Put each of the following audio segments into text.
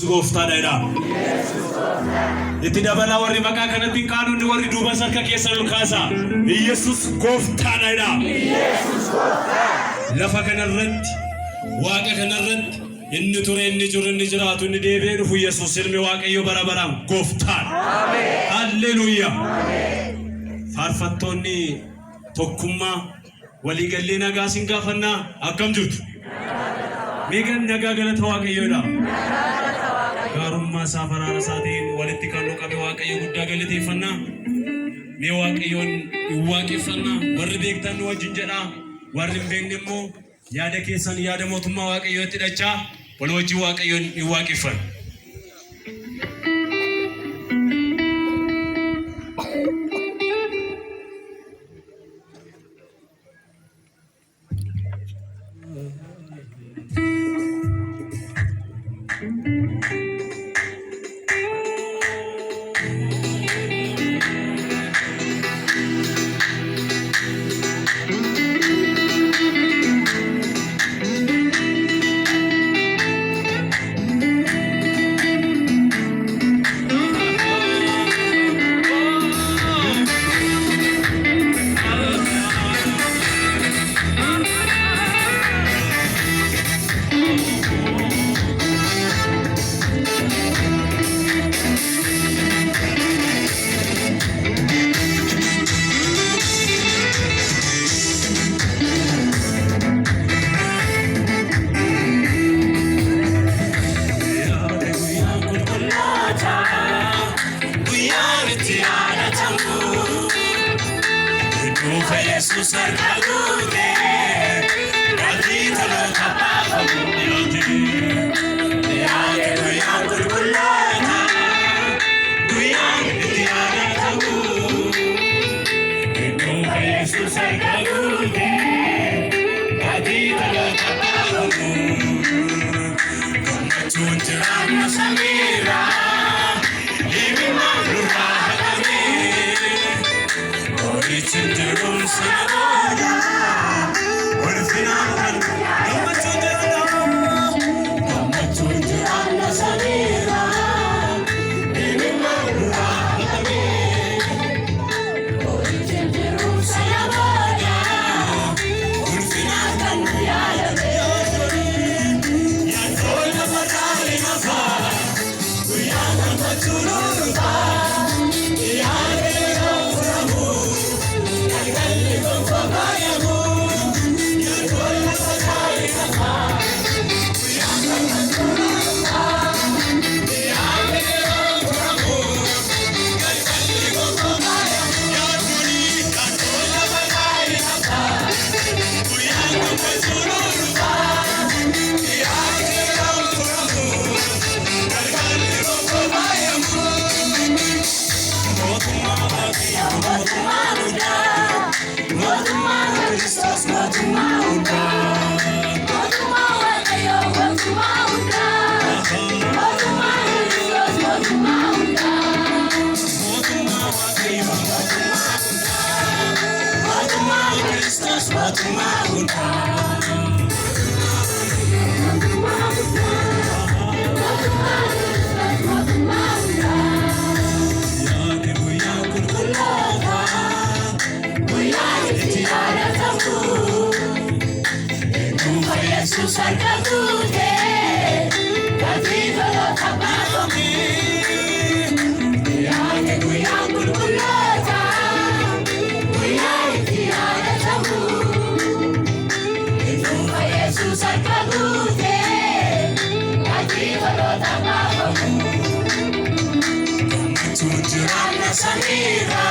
Gooftaadha. Itti dabalaa warri maqaa kanatti qaanuun warri duuba sarka keessan ol kaasaa. Yesus Gooftaadha. Lafa kanarratti waaqa kanarratti inni ture inni jiru inni jiraatu inni deebi'ee dhufu Yesus ilmi Waaqayyo bara baraan Gooftaadha. Halleluuyaa. Faarfattoonni tokkummaa walii gallee nagaa sin gaafannaa akkam jirtu? Meegan nagaa galata Waaqayyoodha. Garummaa saafaraara isaatiin walitti kan qabe Waaqayyo guddaa galateeffannaa. Mee Waaqayyoon waaqeffannaa. Warri beektan wajjin jedhaa. Warri hin beekne immoo yaada keessan yaada mootummaa Waaqayyootti hidhachaa wal wajjin Waaqayyoon waaqeffanna. Jesus arkagude, radita lo kapago yote. Yake kuyang kulkulata, kuyang itiara tabu. Nunca Jesus arkagude, radita lo kapago. Como chuncheran masamira, ibi malura hakame. It's in the room, Sabada. What if you know? Come to the room, come to the Anna Samira. Baby, my love, it's in the room, Sabada. What if you know? Come to Jesus arkagude, radita lo kapago. Yake kuyang kulkulata, kuyang itiara tabu. Nunca Jesus arkagude, radita lo kapago. Como chuncheran masamira,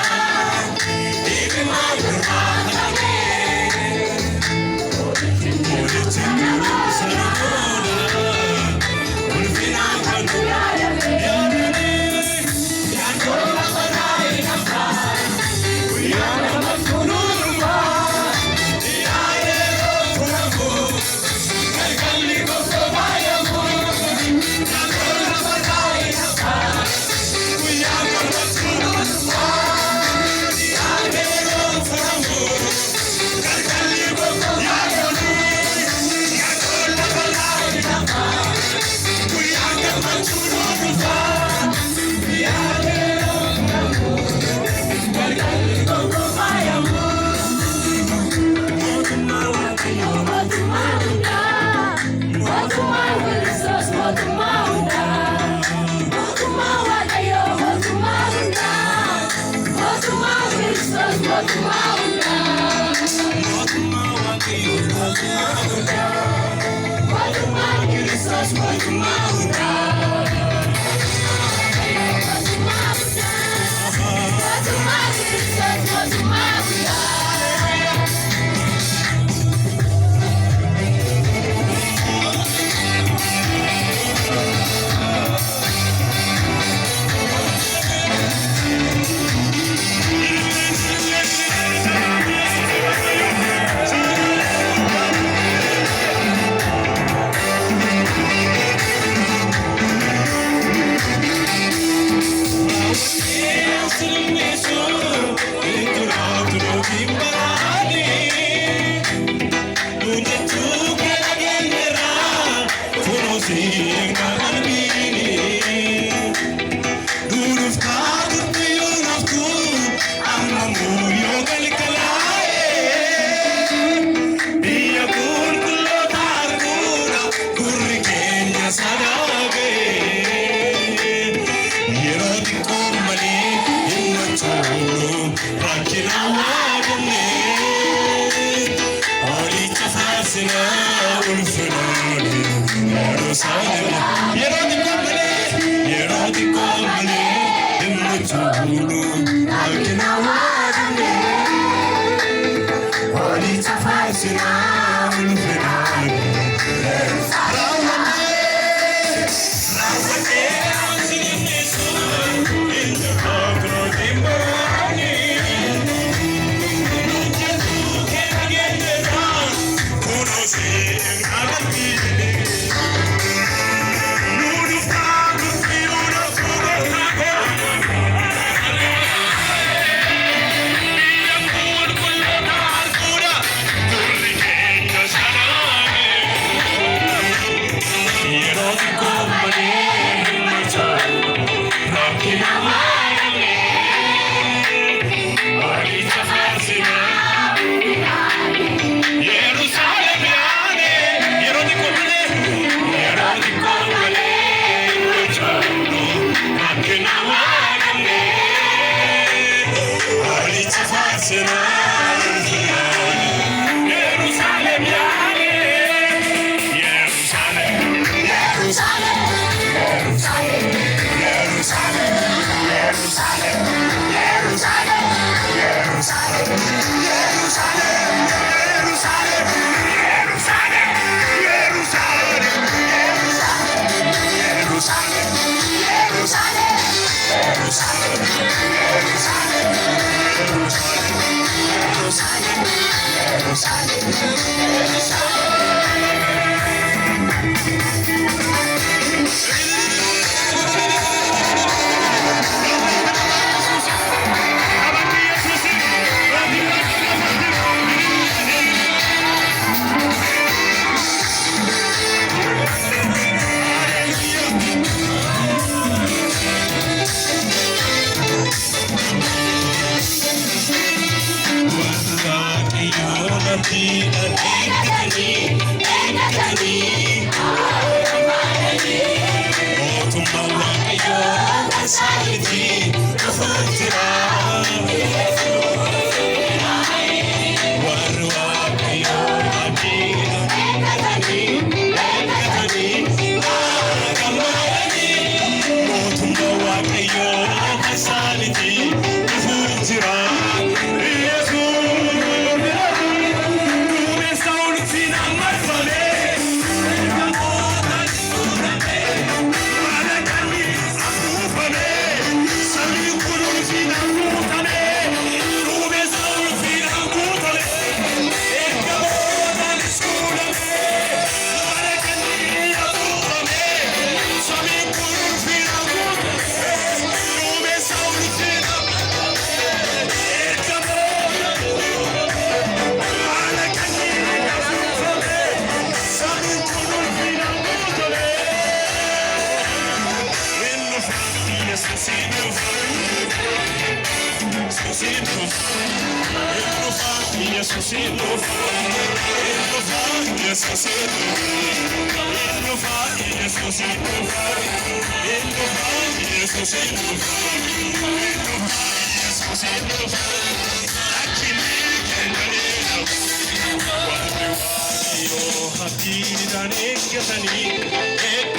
ibi malura hakame.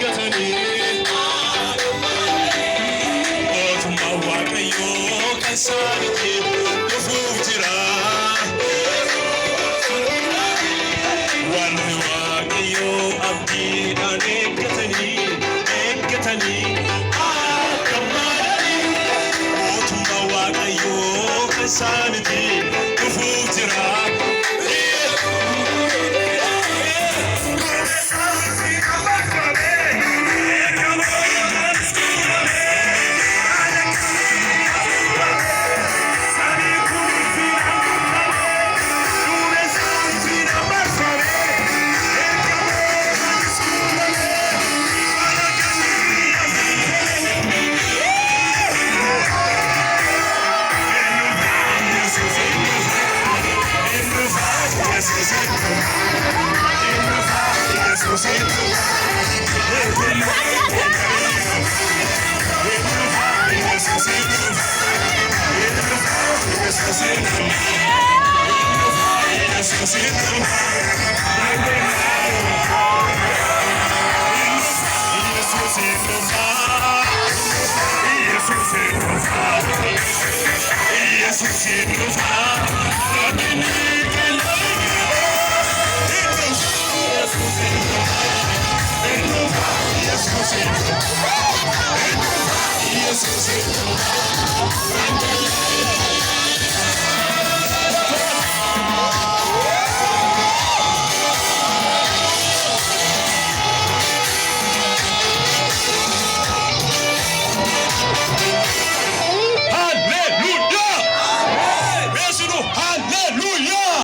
eeggatanii mootummaa waaqayyoo kan isaanitti dhufuuf jira. Warri waaqayyoo abdiidhaan eeggatanii akka malee mootummaa waaqayyoo kan isaanitti